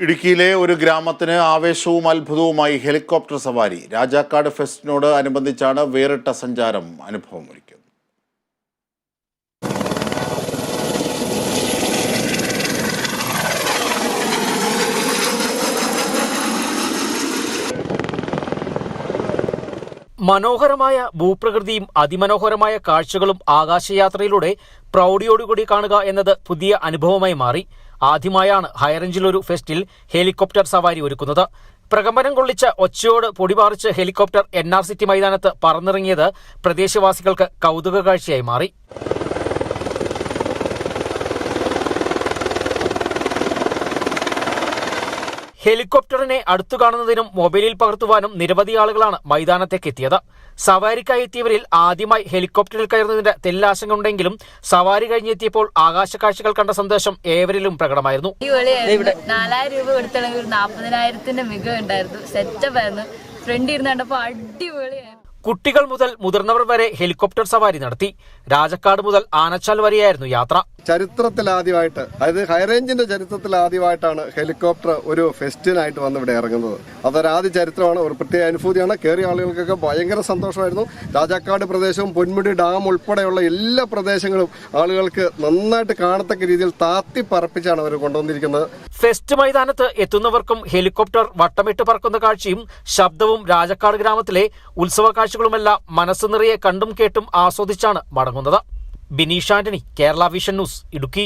ഇടുക്കിയിലെ ഒരു ഗ്രാമത്തിന് ആവേശവും അത്ഭുതവുമായി ഹെലികോപ്റ്റർ സവാരി. രാജാക്കാട് ഫെസ്റ്റിനോട് അനുബന്ധിച്ചാണ് വേറിട്ട സഞ്ചാരം അനുഭവമൊരുക്കിയത്. മനോഹരമായ ഭൂപ്രകൃതിയും അതിമനോഹരമായ കാഴ്ചകളും ആകാശയാത്രയിലൂടെ പ്രൗഢിയോടുകൂടി കാണുക എന്നത് പുതിയ അനുഭവമായി മാറി. ആദ്യമായാണ് ഹൈറേഞ്ചിലൊരു ഫെസ്റ്റിൽ ഹെലികോപ്റ്റർ സവാരി ഒരുക്കുന്നത്. പ്രകമ്പനം കൊള്ളിച്ച ഒച്ചയോട് പൊടിപാറിച്ച് ഹെലികോപ്റ്റർ NR സിറ്റി മൈതാനത്ത് പറന്നിറങ്ങിയത് പ്രദേശവാസികൾക്ക് കൗതുക കാഴ്ചയായി മാറി. ഹെലികോപ്റ്ററിനെ അടുത്തു കാണുന്നതിനും മൊബൈലിൽ പകർത്തുവാനും നിരവധി ആളുകളാണ് മൈതാനത്തേക്ക് എത്തിയത്. സവാരിക്കായി എത്തിയവരിൽ ആദ്യമായി ഹെലികോപ്റ്ററിൽ കയറുന്നതിന്റെ തെല്ലാശങ്ക ഉണ്ടെങ്കിലും സവാരി കഴിഞ്ഞെത്തിയപ്പോൾ ആകാശകാഴ്ചകൾ കണ്ട സന്തോഷം ഏവരിലും പ്രകടമായിരുന്നു. 4000 രൂപ കൊടുത്തില്ലെങ്കിൽ 40,000ന്റെ മികവ് ഉണ്ടായിരുന്നു. സെറ്റപ്പ് ആയിരുന്നു. ഫ്രണ്ട് ഇരുന്ന് കണ്ടപ്പോൾ അടിപൊളിയായിരുന്നു. കുട്ടികൾ മുതൽ മുതിർന്നവർ വരെ ഹെലികോപ്റ്റർ സവാരി നടത്തി. രാജക്കാട് മുതൽ ആനച്ചാൽ വരെയായിരുന്നു യാത്ര. ചരിത്രത്തിലാദ്യമായിട്ട്, അതായത് ഹൈറേഞ്ചിന്റെ ചരിത്രത്തിലാദ്യമായിട്ടാണ് ഹെലികോപ്റ്റർ ഒരു ഫെസ്റ്റിനായിട്ട് വന്ന് ഇവിടെ ഇറങ്ങുന്നത്. അതൊരാദ്യ ചരിത്രമാണ്, ഒരു പ്രത്യേക അനുഭൂതിയാണ്. കയറിയ ആളുകൾക്കൊക്കെ ഭയങ്കര സന്തോഷമായിരുന്നു. രാജാക്കാട് പ്രദേശവും പൊന്മുടി ഡാം ഉൾപ്പെടെയുള്ള എല്ലാ പ്രദേശങ്ങളും ആളുകൾക്ക് നന്നായിട്ട് കാണത്തക്ക രീതിയിൽ താത്തി പറപ്പിച്ചാണ് അവർ കൊണ്ടുവന്നിരിക്കുന്നത്. ഫെസ്റ്റ് മൈതാനത്ത് എത്തുന്നവർക്കും ഹെലികോപ്റ്റർ വട്ടമിട്ട് പറക്കുന്ന കാഴ്ചയും ശബ്ദവും രാജക്കാട് ഗ്രാമത്തിലെ ഉത്സവ കാഴ്ചകളുമെല്ലാം മനസ്സ് നിറയെ കണ്ടും കേട്ടും ആസ്വദിച്ചാണ് മടങ്ങുന്നത്. Bineesh Antony, Kerala vision news, Idukki.